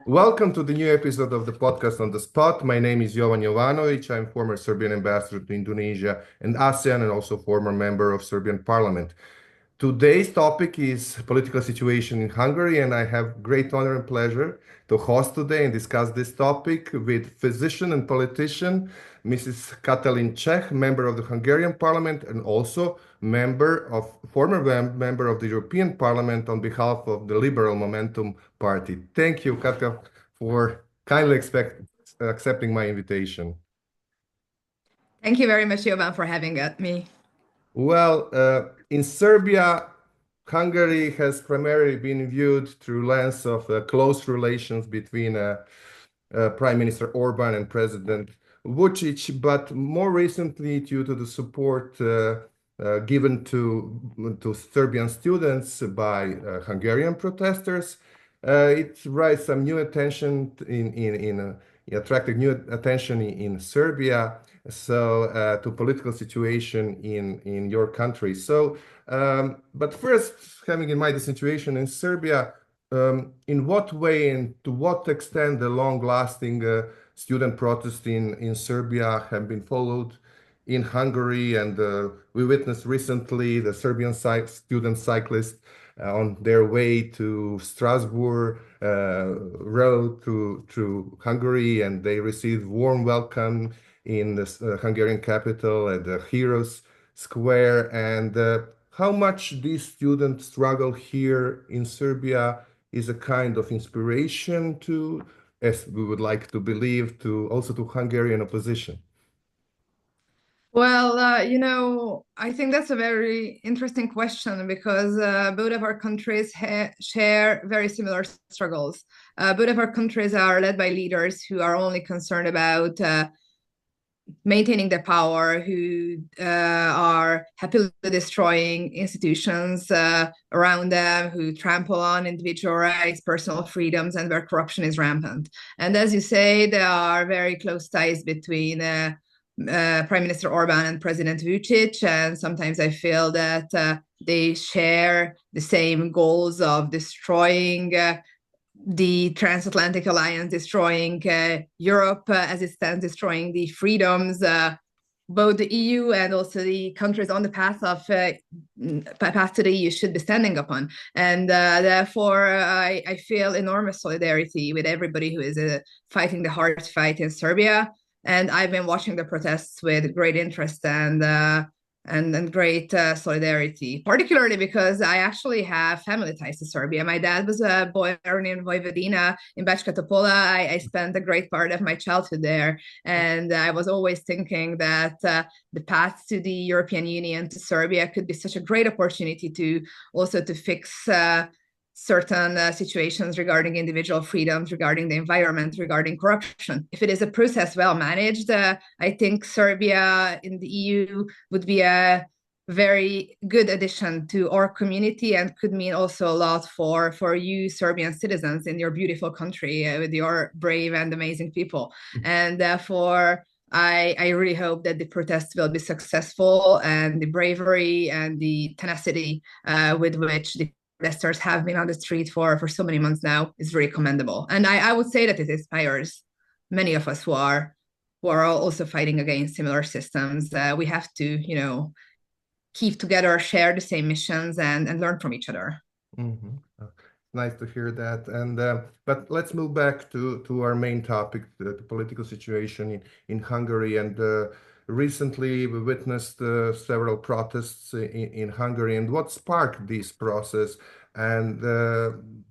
Welcome to the new episode of the podcast on the spot. My name is Jovan Jovanovic. I'm former Serbian ambassador to Indonesia and ASEAN and also former member of Serbian parliament. Today's topic is political situation in Hungary, and I have great honor and pleasure to host today and discuss this topic with physician and politician Mrs. Katalin Cseh, member of the Hungarian Parliament and also member of the European Parliament on behalf of the Liberal Momentum Party. Thank you, Katka, for accepting my invitation. Thank you very much, Jovan, for having me. In Serbia, Hungary has primarily been viewed through lens of close relations between Prime Minister Orban and President Vucic, but more recently, due to the support given to Serbian students by Hungarian protesters, it raised some new attention it attracted new attention in Serbia to political situation in your country. But first, having in mind the situation in Serbia, in what way and to what extent the long-lasting student protests in Serbia have been followed in Hungary, and we witnessed recently the Serbian student cyclists on their way to Strasbourg road to Hungary, and they received warm welcome in the Hungarian capital at the Heroes Square. And how much these students struggle here in Serbia is a kind of inspiration to, as we would like to believe, to also to Hungarian opposition. I think that's a very interesting question because both of our countries share very similar struggles. Both of our countries are led by leaders who are only concerned about maintaining their power, who are happily destroying institutions around them, who trample on individual rights, personal freedoms, and where corruption is rampant. And as you say, there are very close ties between Prime Minister Orban and President Vucic, and sometimes I feel that they share the same goals of destroying the transatlantic alliance, destroying Europe as it stands, destroying the freedoms. Both the EU and also the countries on the path to the EU should be standing upon, and therefore I feel enormous solidarity with everybody who is fighting the hard fight in Serbia. And I've been watching the protests with great interest and great solidarity, particularly because I actually have family ties to Serbia. My dad was born in Vojvodina in Bačka Topola. I spent a great part of my childhood there, and I was always thinking that the path to the European Union to Serbia could be such a great opportunity to also to fix certain situations regarding individual freedoms, regarding the environment, regarding corruption. If it is a process well managed, I think Serbia in the EU would be a very good addition to our community and could mean also a lot for you Serbian citizens in your beautiful country with your brave and amazing people. And therefore, I really hope that the protests will be successful and the bravery and the tenacity with which the protesters have been on the street for so many months now is very commendable. And I would say that it inspires many of us who are also fighting against similar systems. We have to, keep together, share the same missions, and learn from each other. Mhm. Nice to hear that. And but let's move back to our main topic, the political situation in Hungary. And recently, we witnessed several protests in Hungary. And what sparked this process and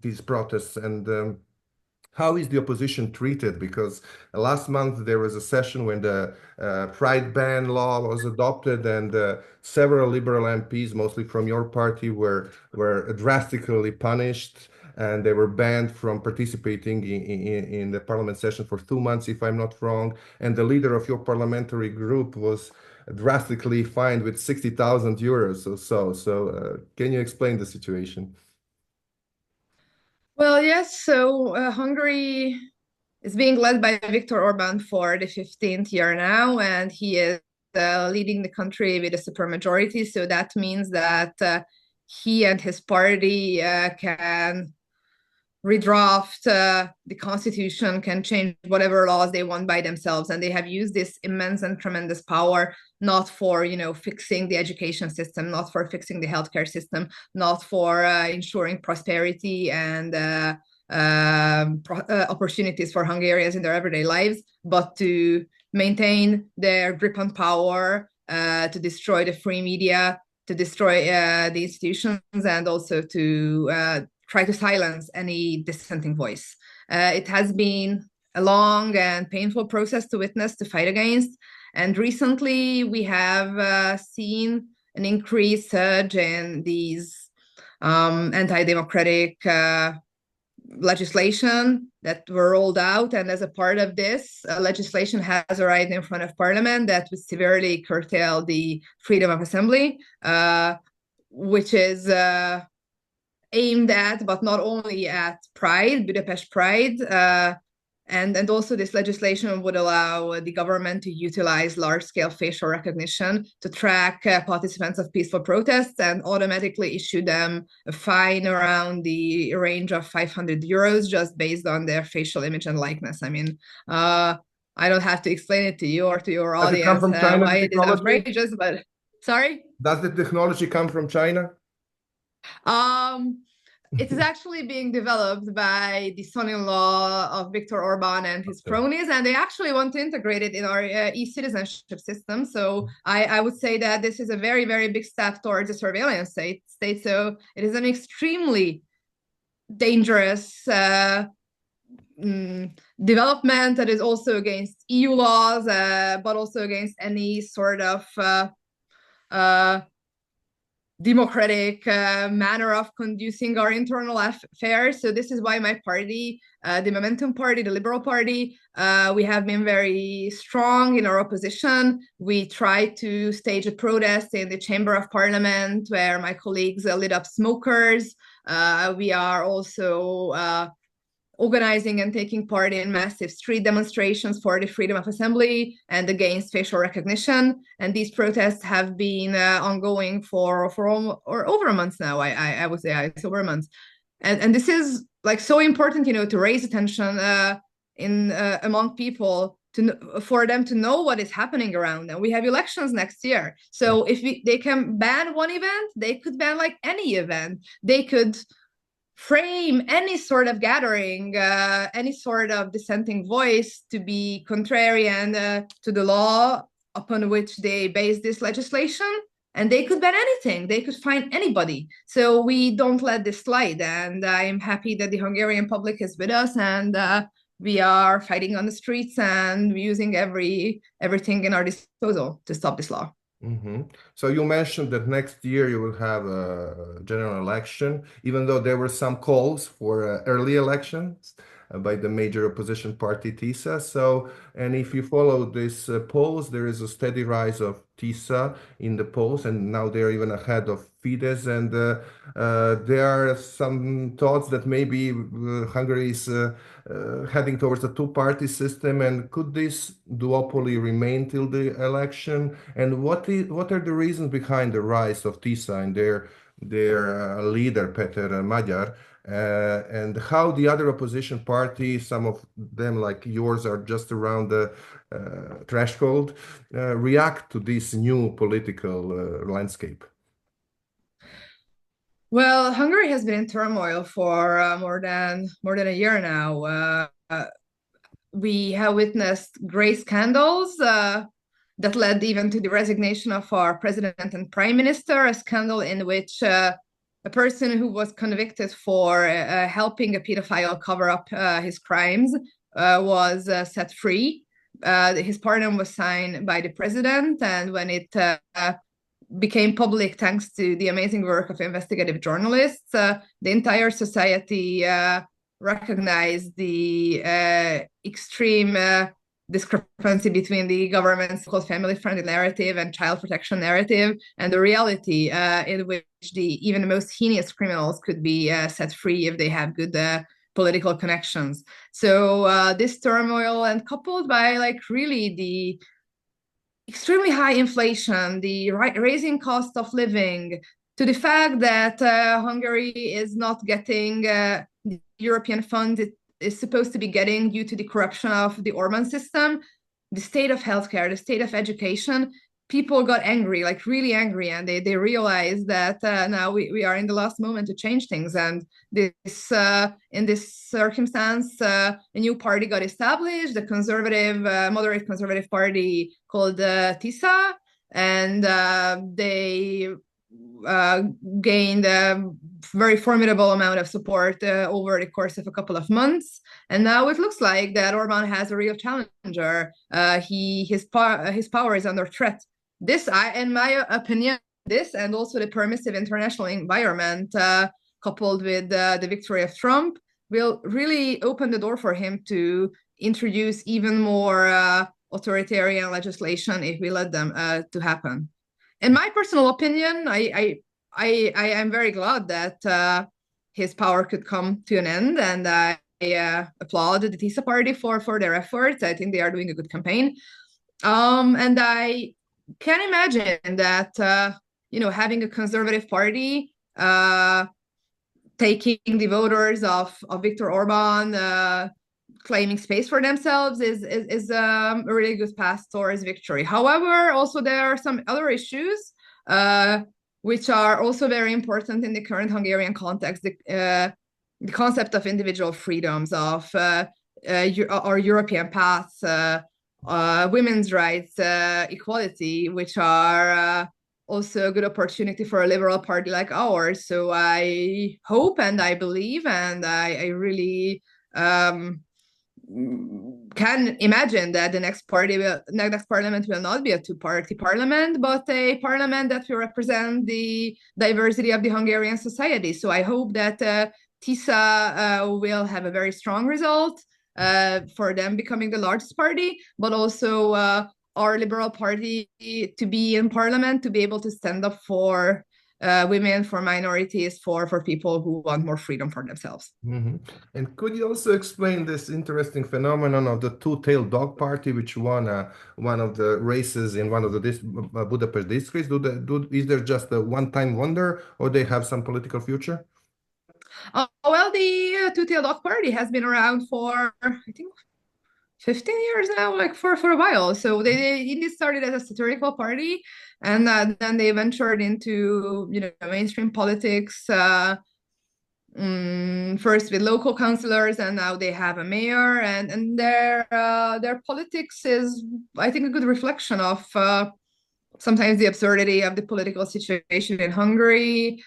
these protests? And how is the opposition treated? Because last month there was a session when the pride ban law was adopted, and several liberal MPs, mostly from your party, were drastically punished, and they were banned from participating in the parliament session for 2 months, if I'm not wrong. And the leader of your parliamentary group was drastically fined with 60,000 euros or so. Can you explain the situation? Well, yes. So Hungary is being led by Viktor Orban for the 15th year now, and he is leading the country with a supermajority. So that means that he and his party can redraft the constitution, can change whatever laws they want by themselves, and they have used this immense and tremendous power not for fixing the education system, not for fixing the healthcare system, not for ensuring prosperity and opportunities for Hungarians in their everyday lives, but to maintain their grip on power, to destroy the free media, to destroy the institutions, and also to try to silence any dissenting voice. It has been a long and painful process to witness, to fight against. And recently we have seen an increased surge in these anti-democratic legislation that were rolled out. And as a part of this, legislation has arrived in front of Parliament that would severely curtail the freedom of assembly, which is aimed at, but not only at Pride, Budapest Pride. And also this legislation would allow the government to utilize large-scale facial recognition to track participants of peaceful protests and automatically issue them a fine around the range of 500 euros just based on their facial image and likeness. I mean, I don't have to explain it to you or to your Does it come audience from China, why the it is technology? outrageous, but sorry? Does the technology come from China? It is actually being developed by the son-in-law of Viktor Orban and his cronies, and they actually want to integrate it in our e-citizenship system. So I would say that this is a very, very big step towards a surveillance state. So it is an extremely dangerous development that is also against EU laws, but also against any sort of democratic manner of conducing our internal affairs. So this is why my party, the Momentum Party, the Liberal Party, we have been very strong in our opposition. We tried to stage a protest in the Chamber of Parliament where my colleagues lit up smokers. We are also organizing and taking part in massive street demonstrations for the freedom of assembly and against facial recognition. And these protests have been ongoing for over a month now. I would say it's over a month. And this is like so important, to raise attention among people for them to know what is happening around them. We have elections next year. So if they can ban one event, they could ban like any event. They could frame any sort of gathering, any sort of dissenting voice to be contrary and to the law upon which they base this legislation, and they could ban anything. They could fine anybody. So we don't let this slide, and I'm happy that the Hungarian public is with us, and we are fighting on the streets and using everything in our disposal to stop this law. So you mentioned that next year you will have a general election, even though there were some calls for early elections by the major opposition party TISA. So, and if you follow this polls, there is a steady rise of TISA in the polls, and now they're even ahead of Fidesz. And there are some thoughts that maybe Hungary is heading towards a two-party system. And could this duopoly remain till the election? And what are the reasons behind the rise of TISA and their leader Peter Magyar? And how the other opposition parties, some of them like yours are just around the threshold, react to this new political landscape? Well, Hungary has been in turmoil for more than a year now. We have witnessed great scandals that led even to the resignation of our president and prime minister, a scandal in which a person who was convicted for helping a pedophile cover up his crimes was set free. His pardon was signed by the president, and when it became public thanks to the amazing work of investigative journalists, the entire society recognized the extreme discrepancy between the government's so-called family-friendly narrative and child protection narrative and the reality in which even the most heinous criminals could be set free if they have good political connections. So this turmoil, and coupled by really the extremely high inflation, the raising cost of living, to the fact that Hungary is not getting the European fund is supposed to be getting due to the corruption of the Orban system, the state of healthcare, the state of education, people got angry, like really angry, and they realized that now we are in the last moment to change things. And this in this circumstance, a new party got established, the conservative, moderate conservative party called TISA, and they gained a very formidable amount of support over the course of a couple of months. And now it looks like that Orban has a real challenger. His power is under threat. This, in my opinion, this and also the permissive international environment, coupled with the victory of Trump, will really open the door for him to introduce even more authoritarian legislation if we let them to happen. In my personal opinion, I am very glad that his power could come to an end, and I applaud the TISA party for their efforts. I think they are doing a good campaign. And I can imagine that having a conservative party taking the voters of Viktor Orban, claiming space for themselves is a really good path towards victory. However, also there are some other issues which are also very important in the current Hungarian context. The concept of individual freedoms, of our European paths, women's rights, equality, which are also a good opportunity for a liberal party like ours. So I hope and I believe and I really can imagine that the next parliament will not be a two-party parliament, but a parliament that will represent the diversity of the Hungarian society. So I hope that TISA will have a very strong result for them becoming the largest party, but also our Liberal Party to be in parliament, to be able to stand up for women, for minorities, for people who want more freedom for themselves. Mm-hmm. And could you also explain this interesting phenomenon of the two-tailed dog party, which won one of the races in one of the Budapest districts? Is there just a one-time wonder, or they have some political future? Well, the two-tailed dog party has been around for, I think, 15 years now, like for a while. So they started as a satirical party, and then they ventured into mainstream politics. First with local councillors, and now they have a mayor, and their politics is, I think, a good reflection of sometimes the absurdity of the political situation in Hungary.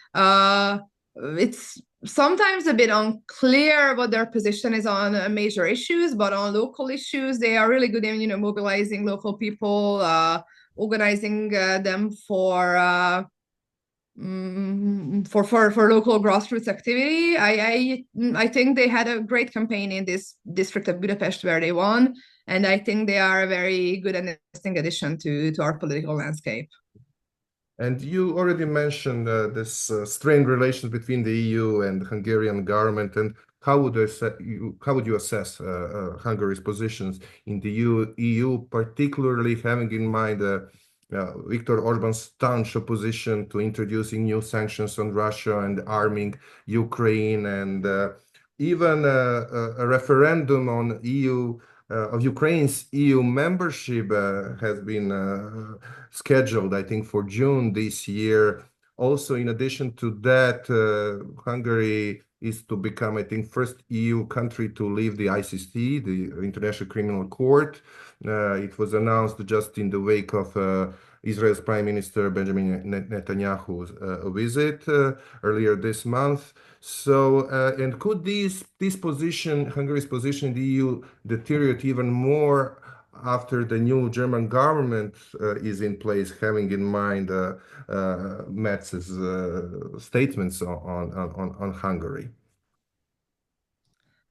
It's sometimes a bit unclear what their position is on major issues, but on local issues, they are really good in, mobilizing local people, organizing them for local grassroots activity. I think they had a great campaign in this district of Budapest where they won, and I think they are a very good and interesting addition to our political landscape. And you already mentioned this strained relations between the EU and the Hungarian government. And how would you assess Hungary's positions in the EU, particularly having in mind Viktor Orban's staunch opposition to introducing new sanctions on Russia and arming Ukraine, and even a referendum on of Ukraine's EU membership has been scheduled, I think, for June this year. Also, in addition to that, Hungary is to become, I think, first EU country to leave the ICC, the International Criminal Court. It was announced just in the wake of Israel's Prime Minister Benjamin Netanyahu's visit earlier this month. So, and could this position, Hungary's position in the EU, deteriorate even more after the new German government is in place, having in mind Metz's statements on Hungary?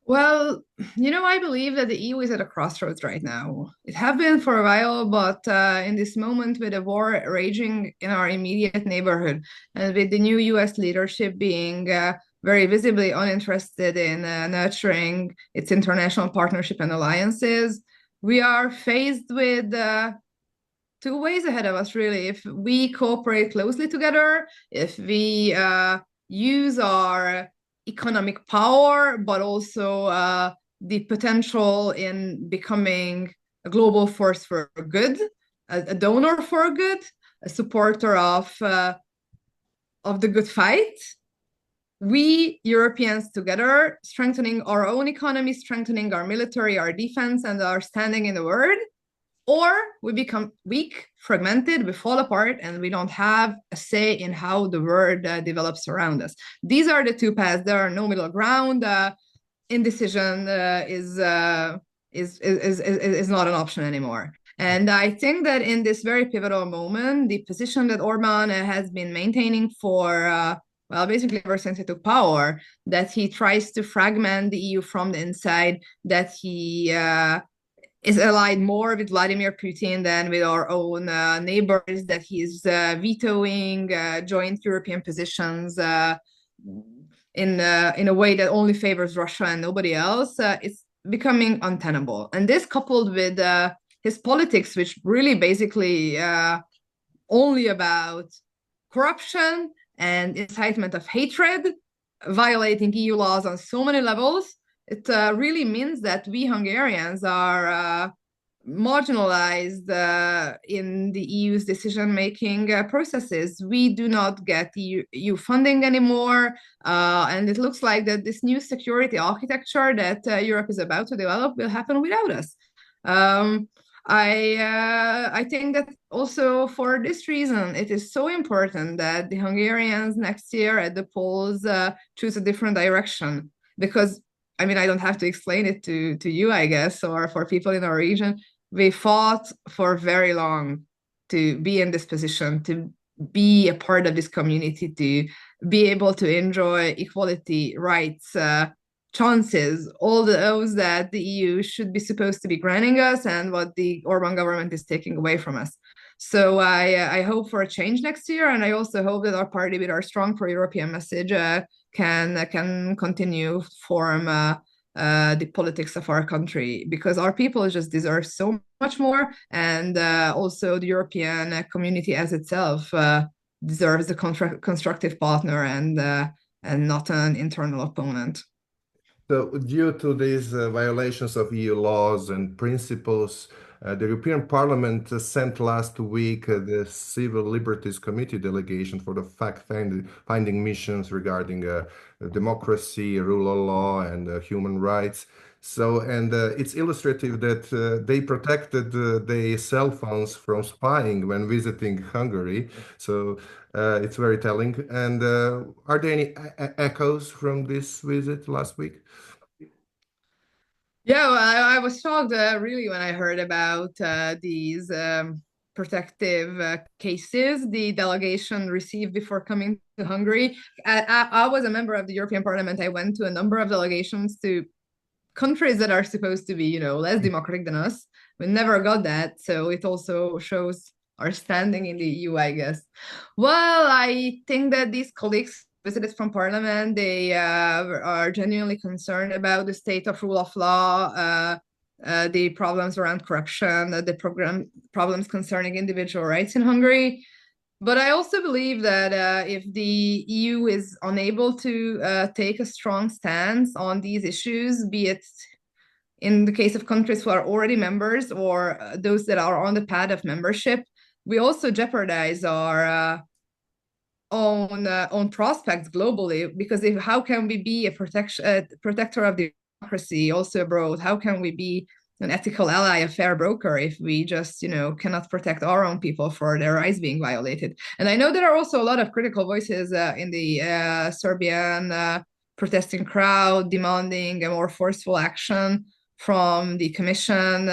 Well, I believe that the EU is at a crossroads right now. It have been for a while, but in this moment, with a war raging in our immediate neighborhood, and with the new US leadership being very visibly uninterested in nurturing its international partnership and alliances, we are faced with two ways ahead of us, really. If we cooperate closely together, if we use our economic power, but also the potential in becoming a global force for good, a donor for good, a supporter of the good fight. We Europeans together, strengthening our own economy, strengthening our military, our defense, and our standing in the world, or we become weak, fragmented, we fall apart, and we don't have a say in how the world develops around us. These are the two paths. There are no middle ground. Indecision is not an option anymore. And I think that in this very pivotal moment, the position that Orban has been maintaining for well, basically ever since he took power, that he tries to fragment the EU from the inside, that he is allied more with Vladimir Putin than with our own neighbors, that he's vetoing joint European positions in a way that only favors Russia and nobody else. It's becoming untenable. And this coupled with his politics, which really basically only about corruption and incitement of hatred, violating EU laws on so many levels, it really means that we Hungarians are marginalized in the EU's decision-making processes. We do not get EU funding anymore, and it looks like that this new security architecture that Europe is about to develop will happen without us. I think that also for this reason, it is so important that the Hungarians next year at the polls choose a different direction. Because, I mean, I don't have to explain it to you, I guess, or for people in our region. We fought for very long to be in this position, to be a part of this community, to be able to enjoy equality, rights, chances, all those that the EU should be supposed to be granting us and what the Orban government is taking away from us. So I hope for a change next year, and I also hope that our party, with our strong pro-European message, can continue form the politics of our country, because our people just deserve so much more, and also the European community as itself deserves a constructive partner and not an internal opponent. So, due to these violations of EU laws and principles, the European Parliament sent last week the Civil Liberties Committee delegation for the fact-finding missions regarding democracy, rule of law, and human rights. So, and it's illustrative that they protected their cell phones from spying when visiting Hungary. So, it's very telling. And are there any echoes from this visit last week? Yeah, well, I was shocked really when I heard about these protective cases the delegation received before coming to Hungary. I was a member of the European Parliament. I went to a number of delegations to countries that are supposed to be, you know, less democratic than us. We never got that. So it also shows our standing in the EU, I guess. Well, I think that these colleagues visited from Parliament, they are genuinely concerned about the state of rule of law, the problems around corruption, the problems concerning individual rights in Hungary. But I also believe that if the EU is unable to take a strong stance on these issues, be it in the case of countries who are already members or those that are on the path of membership, we also jeopardize our own prospects globally. Because how can we be a protector of democracy also abroad? How can we be an ethical ally, a fair broker, if we just, you know, cannot protect our own people for their rights being violated? And I know there are also a lot of critical voices in the Serbian protesting crowd demanding a more forceful action from the Commission.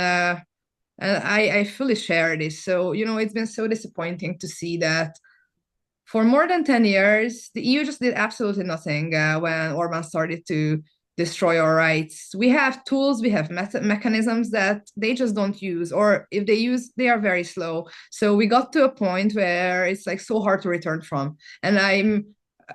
And I fully share this. So, you know, it's been so disappointing to see that for more than 10 years, the EU just did absolutely nothing when Orban started to destroy our rights. We have tools, we have mechanisms that they just don't use, or if they use, they are very slow. So we got to a point where it's like so hard to return from. And I'm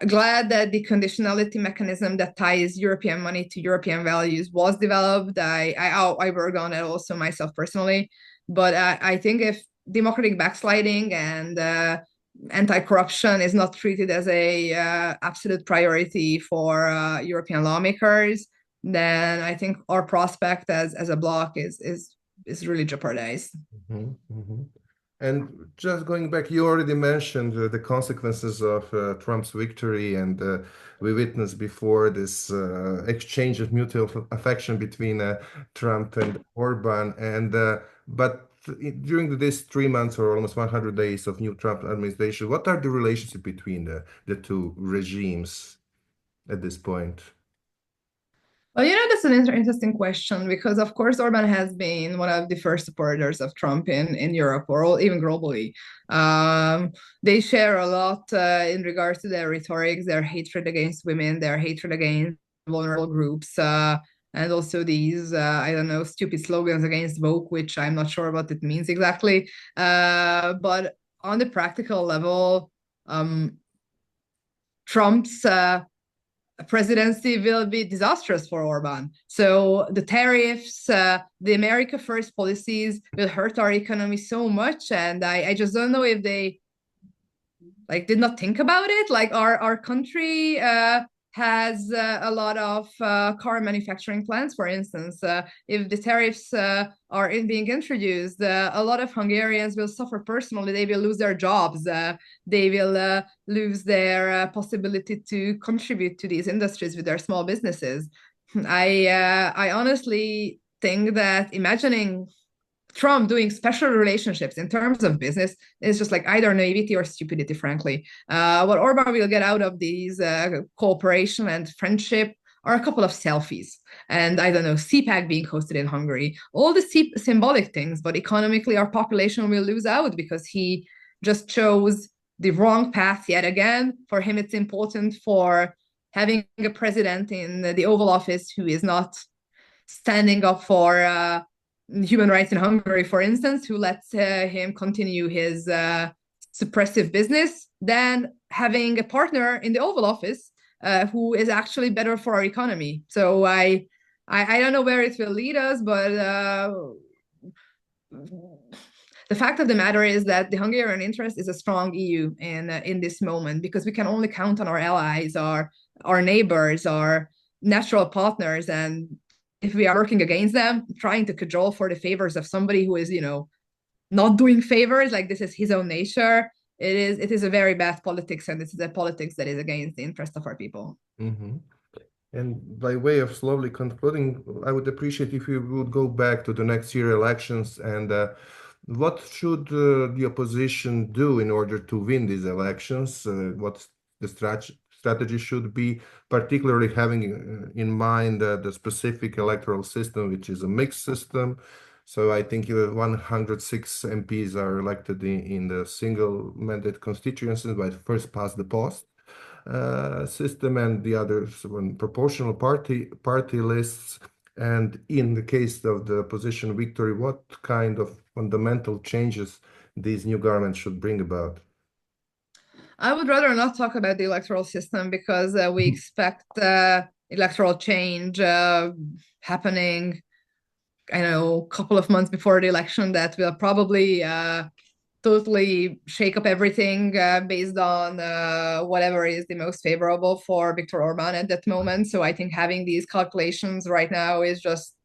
glad that the conditionality mechanism that ties European money to European values was developed. I worked on it also myself personally. But I think if democratic backsliding and anti-corruption is not treated as a absolute priority for European lawmakers, then I think our prospect as a bloc is really jeopardized. Mhm, mhm. And just going back, you already mentioned the consequences of Trump's victory, and we witnessed before this exchange of mutual affection between Trump and Orban. And but during this 3 months or almost 100 days of new Trump administration, what are the relationship between the two regimes at this point? Well, that's an interesting question because, of course, Orban has been one of the first supporters of Trump in Europe or even globally. They share a lot in regards to their rhetoric, their hatred against women, their hatred against vulnerable groups, and also these, I don't know, stupid slogans against woke, which I'm not sure what it means exactly. But on the practical level, um, Trump's presidency will be disastrous for Orban. So the tariffs, the America First policies will hurt our economy so much, and I just don't know if they like did not think about it. Like our country has a lot of car manufacturing plants, for instance. If the tariffs are being introduced, a lot of Hungarians will suffer personally. They will lose their jobs. They will lose their possibility to contribute to these industries with their small businesses. I honestly think that imagining Trump doing special relationships in terms of business is just like either naivety or stupidity, frankly. What Orban will get out of these cooperation and friendship are a couple of selfies. And I don't know, CPAC being hosted in Hungary, all the symbolic things, but economically, our population will lose out because he just chose the wrong path yet again. For him, it's important for having a president in the Oval Office who is not standing up for human rights in Hungary, for instance, who lets him continue his suppressive business, than having a partner in the Oval Office who is actually better for our economy. So I don't know where it will lead us, but the fact of the matter is that the Hungarian interest is a strong EU in this moment because we can only count on our allies, our neighbors, our natural partners, and if we are working against them, trying to cajole for the favors of somebody who is, not doing favors, like this is his own nature, it is a very bad politics, and this is a politics that is against the interest of our people. Mhm. And by way of slowly concluding, I would appreciate if you would go back to the next year elections and what should the opposition do in order to win these elections? What the strategy should be, particularly having in mind the specific electoral system, which is a mixed system. So I think 106 MPs are elected in the single mandate constituencies by first past the post system, and the others on proportional party lists. And in the case of the opposition victory, what kind of fundamental changes these new governments should bring about? I would rather not talk about the electoral system because we expect electoral change happening, I know, a couple of months before the election that will probably totally shake up everything based on whatever is the most favorable for Viktor Orban at that moment. So I think having these calculations right now is just,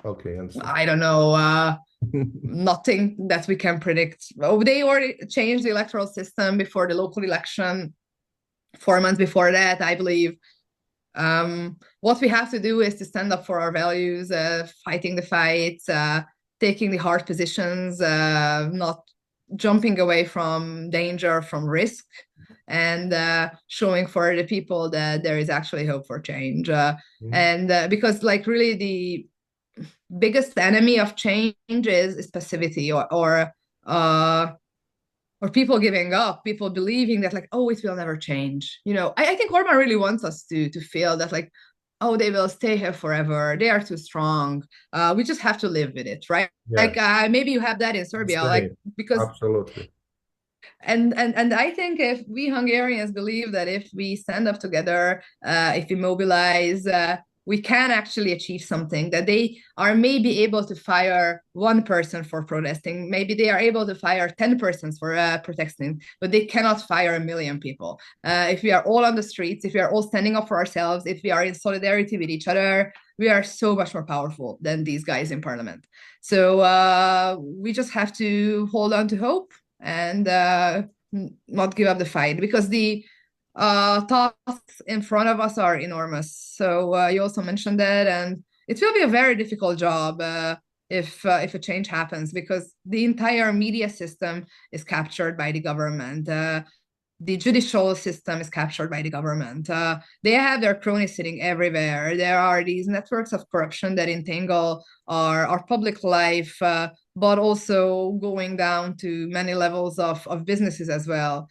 Okay, understood. I don't know, nothing that we can predict. Oh, they already changed the electoral system before the local election, 4 months before that, I believe. What we have to do is to stand up for our values, fighting the fights, taking the hard positions, not jumping away from danger, from risk, and showing for the people that there is actually hope for change. Mhm. And because, like, really, the biggest enemy of change is passivity uh, or people giving up, people believing that like, oh, it will never change. I think Orban really wants us to feel that like, oh, they will stay here forever. They are too strong. We just have to live with it, right? Like Yes, maybe you have that in Serbia, like same. because Absolutely. and I think if we Hungarians believe that if we stand up together, if we mobilize, we can actually achieve something, that they are maybe able to fire one person for protesting, maybe they are able to fire 10 persons for protesting, but they cannot fire a million people. If we are all on the streets, if we are all standing up for ourselves, if we are in solidarity with each other, we are so much more powerful than these guys in parliament. So we just have to hold on to hope and not give up the fight, because the tasks in front of us are enormous. So you also mentioned that, and it will be a very difficult job if a change happens, because the entire media system is captured by the government. The judicial system is captured by the government. They have their cronies sitting everywhere. There are these networks of corruption that entangle our public life, but also going down to many levels of businesses as well.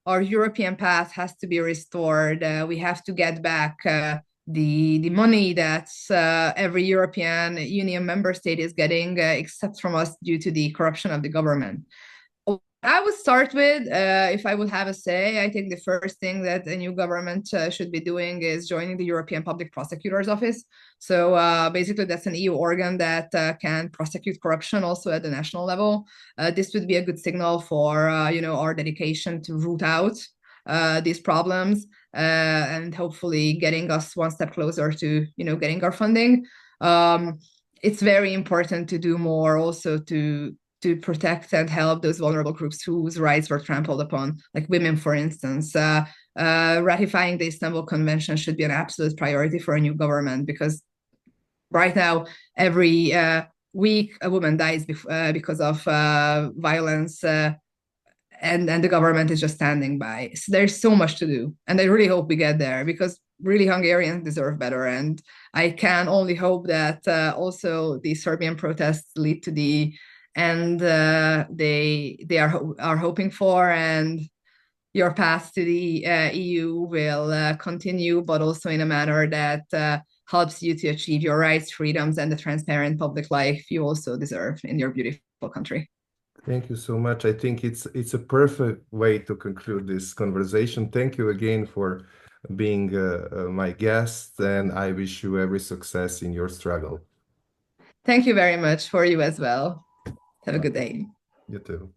Our European path has to be restored. We have to get back the money that every European Union member state is getting, except from us, due to the corruption of the government. I would start with, if I would have a say, I think the first thing that a new government should be doing is joining the European Public Prosecutor's Office. So basically, that's an EU organ that can prosecute corruption also at the national level. This would be a good signal for our dedication to root out these problems and hopefully getting us one step closer to getting our funding. It's very important to do more also to protect and help those vulnerable groups whose rights were trampled upon, like women, for instance. Ratifying the Istanbul Convention should be an absolute priority for a new government, because right now, every week, a woman dies because of violence, and the government is just standing by. So there's so much to do, and I really hope we get there, because really Hungarians deserve better. And I can only hope that also the Serbian protests lead to the end they are hoping for, and your path to the EU will continue, but also in a manner that helps you to achieve your rights, freedoms, and the transparent public life you also deserve in your beautiful country. Thank you so much. I think it's a perfect way to conclude this conversation. Thank you again for being my guest, and I wish you every success in your struggle. Thank you very much, for you as well. Have a good day. You too.